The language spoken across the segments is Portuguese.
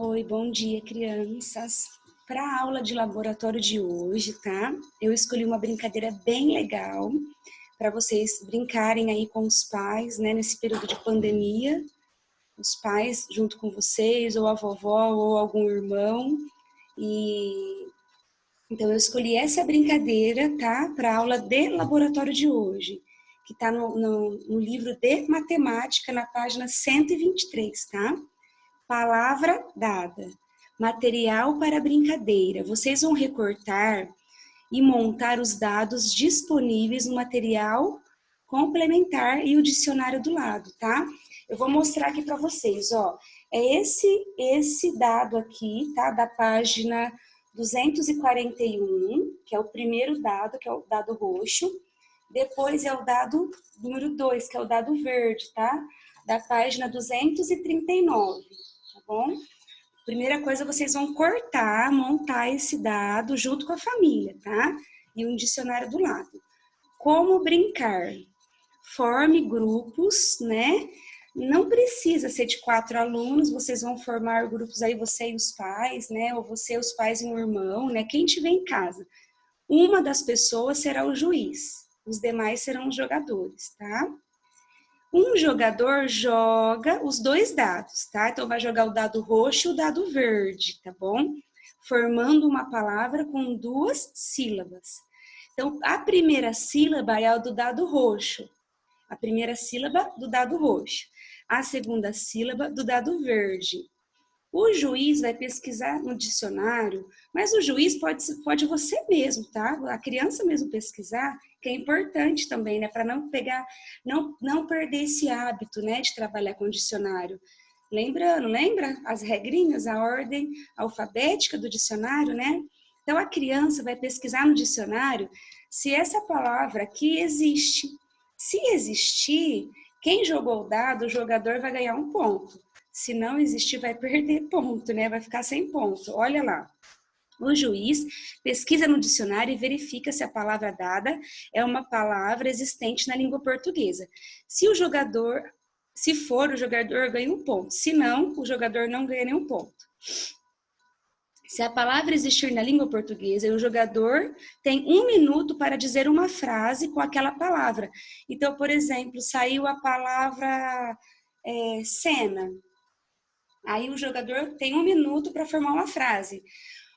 Oi, bom dia, crianças. Para a aula de laboratório de hoje, tá? Eu escolhi uma brincadeira bem legal para vocês brincarem aí com os pais, né, nesse período de pandemia. Os pais junto com vocês, ou a vovó, ou algum irmão. E então eu escolhi essa brincadeira, tá? Para a aula de laboratório de hoje, que está no livro de matemática, na página 123, tá? Palavra dada. Material para brincadeira. Vocês vão recortar e montar os dados disponíveis no material complementar e o dicionário do lado, tá? Eu vou mostrar aqui para vocês, ó. É esse dado aqui, tá? Da página 241, que é o primeiro dado, que é o dado roxo. Depois é o dado número 2, que é o dado verde, tá? Da página 239, tá bom? Primeira coisa, vocês vão cortar, montar esse dado junto com a família, tá? E um dicionário do lado. Como brincar? Forme grupos, né? Não precisa ser de 4 alunos, vocês vão formar grupos aí, você e os pais, né? Ou você, os pais e um irmão, né? Quem tiver em casa. Uma das pessoas será o juiz, os demais serão os jogadores, tá? Um jogador joga os dois dados, tá? Então, vai jogar o dado roxo e o dado verde, tá bom? Formando uma palavra com 2 sílabas. Então, a primeira sílaba é a do dado roxo. A primeira sílaba do dado roxo. A segunda sílaba do dado verde. O juiz vai pesquisar no dicionário, mas o juiz pode você mesmo, tá? A criança mesmo pesquisar, que é importante também, né? Para não pegar, não perder esse hábito, né? De trabalhar com dicionário. Lembrando, lembra as regrinhas, a ordem alfabética do dicionário, né? Então a criança vai pesquisar no dicionário se essa palavra aqui existe. Se existir, quem jogou o dado, o jogador vai ganhar um ponto. Se não existir, vai perder ponto, né? Vai ficar sem ponto. Olha lá. O juiz pesquisa no dicionário e verifica se a palavra dada é uma palavra existente na língua portuguesa. Se for, o jogador ganha um ponto. Se não, o jogador não ganha nenhum ponto. Se a palavra existir na língua portuguesa, o jogador tem 1 minuto para dizer uma frase com aquela palavra. Então, por exemplo, saiu a palavra cena. Aí o jogador tem 1 minuto para formar uma frase.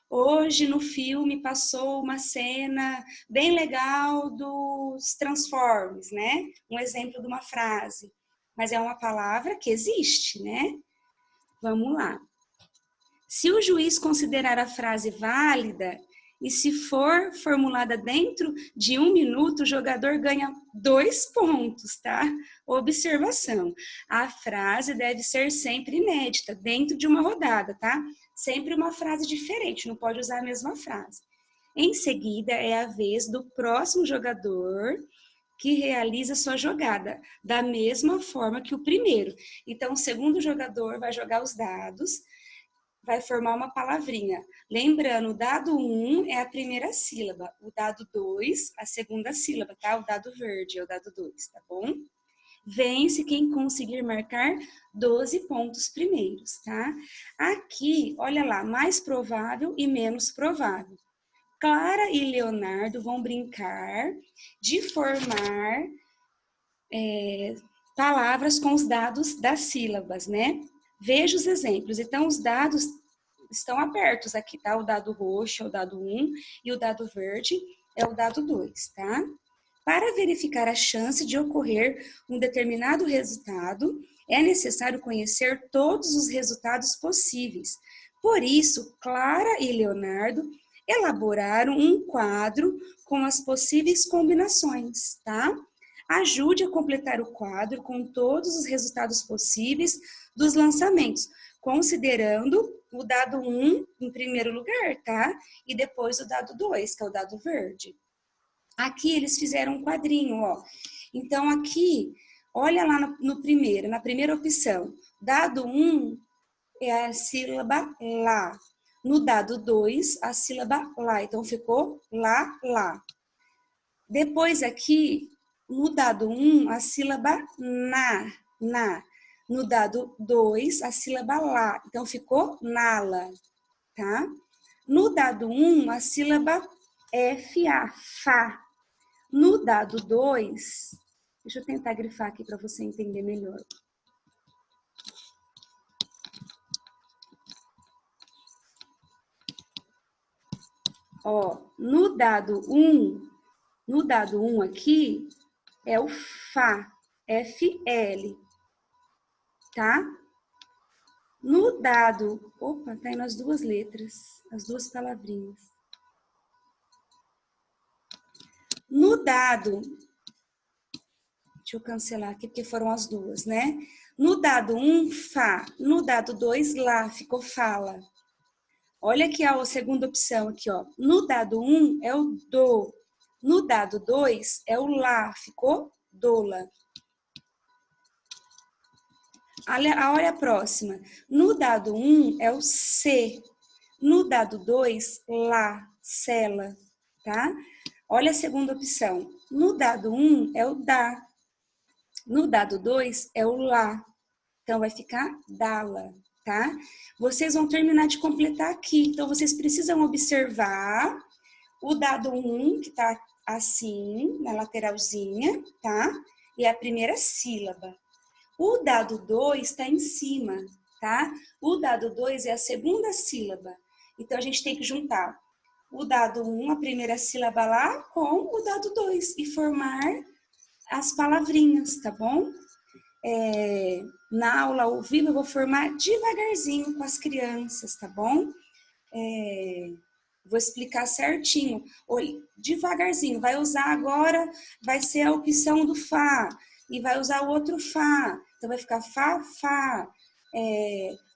Hoje no filme passou uma cena bem legal dos Transformers, né? Um exemplo de uma frase. Mas é uma palavra que existe, né? Vamos lá. Se o juiz considerar a frase válida e se for formulada dentro de 1 minuto, o jogador ganha 2 pontos, tá? Observação. A frase deve ser sempre inédita, dentro de uma rodada, tá? Sempre uma frase diferente, não pode usar a mesma frase. Em seguida, é a vez do próximo jogador que realiza sua jogada, da mesma forma que o primeiro. Então, o segundo jogador vai jogar os dados, vai formar uma palavrinha. Lembrando, o dado 1 é a primeira sílaba, o dado 2, a segunda sílaba, tá? O dado verde é o dado 2, tá bom? Vence quem conseguir marcar 12 pontos primeiros, tá? Aqui, olha lá, mais provável e menos provável. Clara e Leonardo vão brincar de formar palavras com os dados das sílabas, né? Veja os exemplos. Então, os dados estão abertos aqui, tá? O dado roxo é o dado 1 e o dado verde é o dado 2, tá? Para verificar a chance de ocorrer um determinado resultado, é necessário conhecer todos os resultados possíveis. Por isso, Clara e Leonardo elaboraram um quadro com as possíveis combinações, tá? Ajude a completar o quadro com todos os resultados possíveis dos lançamentos, considerando o dado 1 em primeiro lugar, tá? E depois o dado 2, que é o dado verde. Aqui eles fizeram um quadrinho, ó. Então, aqui, olha lá na primeira opção. Dado 1 é a sílaba lá. No dado 2, a sílaba lá. Então, ficou lá, lá. Depois aqui, no dado 1, a sílaba na, na. No dado 2, a sílaba lá. Então, ficou nala, tá? No dado 1, a sílaba FA, fá. No dado 2, deixa eu tentar grifar aqui para você entender melhor. Ó, no dado 1 aqui é o Fá, FL, tá? No dado, opa, tá indo as duas letras, as duas palavrinhas. No dado, deixa eu cancelar aqui porque foram as duas, né? No dado 1, Fá, no dado 2, Lá, ficou fala. Olha aqui a segunda opção aqui, ó. No dado 1 é o do. No dado 2 é o lá, ficou dola. Olha a próxima. No dado 1 é o C. No dado 2, lá, cela, tá? Olha a segunda opção. No dado 1 é o dá. No dado 2 é o lá. Então, vai ficar dala, tá? Vocês vão terminar de completar aqui. Então, vocês precisam observar o dado 1, que tá assim, na lateralzinha, tá? E é a primeira sílaba. O dado 2 está em cima, tá? O dado 2 é a segunda sílaba. Então, a gente tem que juntar o dado 1, a primeira sílaba lá, com o dado 2 e formar as palavrinhas, tá bom? Na aula ao vivo eu vou formar devagarzinho com as crianças, tá bom? Vou explicar certinho, devagarzinho. Vai usar agora, vai ser a opção do Fá, e vai usar o outro Fá. Então, vai ficar Fá, Fá.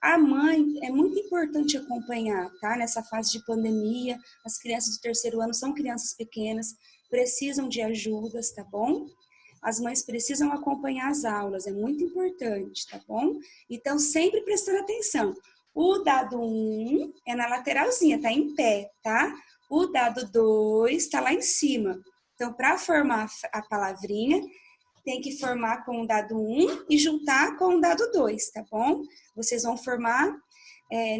A mãe, é muito importante acompanhar, tá? Nessa fase de pandemia, as crianças do 3º ano são crianças pequenas, precisam de ajudas, tá bom? As mães precisam acompanhar as aulas, é muito importante, tá bom? Então, sempre prestando atenção. O dado 1 é na lateralzinha, tá em pé, tá? O dado 2 tá lá em cima. Então, para formar a palavrinha, tem que formar com o dado 1 e juntar com o dado 2, tá bom? Vocês vão formar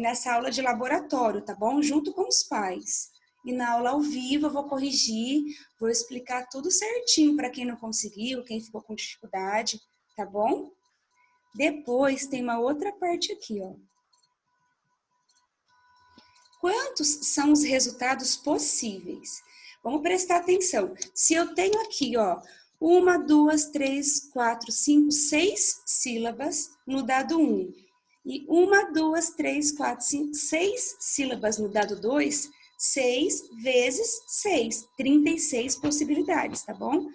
nessa aula de laboratório, tá bom? Junto com os pais. E na aula ao vivo eu vou corrigir, vou explicar tudo certinho para quem não conseguiu, quem ficou com dificuldade, tá bom? Depois tem uma outra parte aqui, ó. Quantos são os resultados possíveis? Vamos prestar atenção. Se eu tenho aqui, ó, 1, 2, 3, 4, 5, 6 sílabas no dado 1 e 1, 2, 3, 4, 5, 6 sílabas no dado 2, 6 vezes 6, 36 possibilidades, tá bom?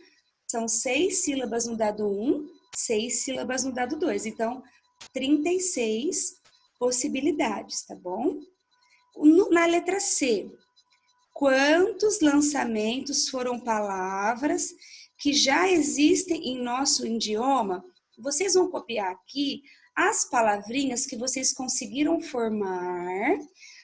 São 6 sílabas no dado 1, 6 sílabas no dado 2. Então, 36 possibilidades, tá bom? Na letra C, quantos lançamentos foram palavras que já existem em nosso idioma? Vocês vão copiar aqui as palavrinhas que vocês conseguiram formar,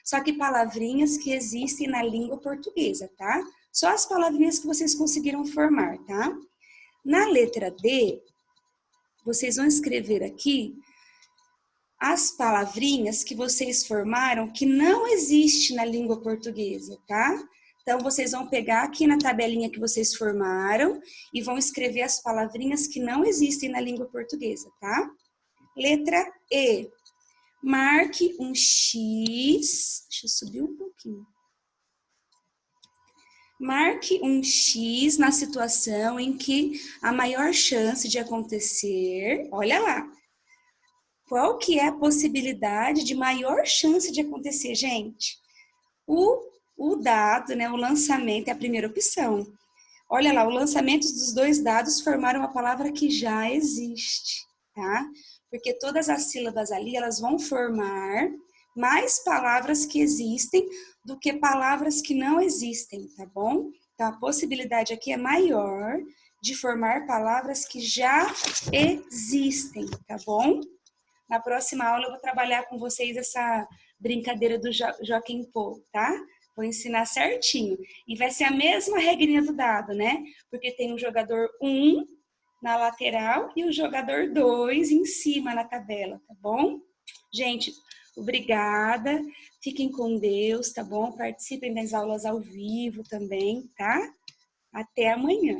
só que palavrinhas que existem na língua portuguesa, tá? Só as palavrinhas que vocês conseguiram formar, tá? Na letra D, vocês vão escrever aqui as palavrinhas que vocês formaram que não existe na língua portuguesa, tá? Então, vocês vão pegar aqui na tabelinha que vocês formaram e vão escrever as palavrinhas que não existem na língua portuguesa, tá? Letra E. Marque um X. Deixa eu subir um pouquinho. Marque um X na situação em que a maior chance de acontecer, olha lá. Qual que é a possibilidade de maior chance de acontecer, gente? O dado, né, o lançamento é a primeira opção. Olha lá, o lançamento dos 2 dados formaram uma palavra que já existe, tá? Porque todas as sílabas ali, elas vão formar mais palavras que existem do que palavras que não existem, tá bom? Então, a possibilidade aqui é maior de formar palavras que já existem, tá bom? Na próxima aula eu vou trabalhar com vocês essa brincadeira do Joaquim Pô, tá? Vou ensinar certinho. E vai ser a mesma regrinha do dado, né? Porque tem o jogador 1 na lateral e o jogador 2 em cima na tabela, tá bom? Gente, obrigada. Fiquem com Deus, tá bom? Participem das aulas ao vivo também, tá? Até amanhã.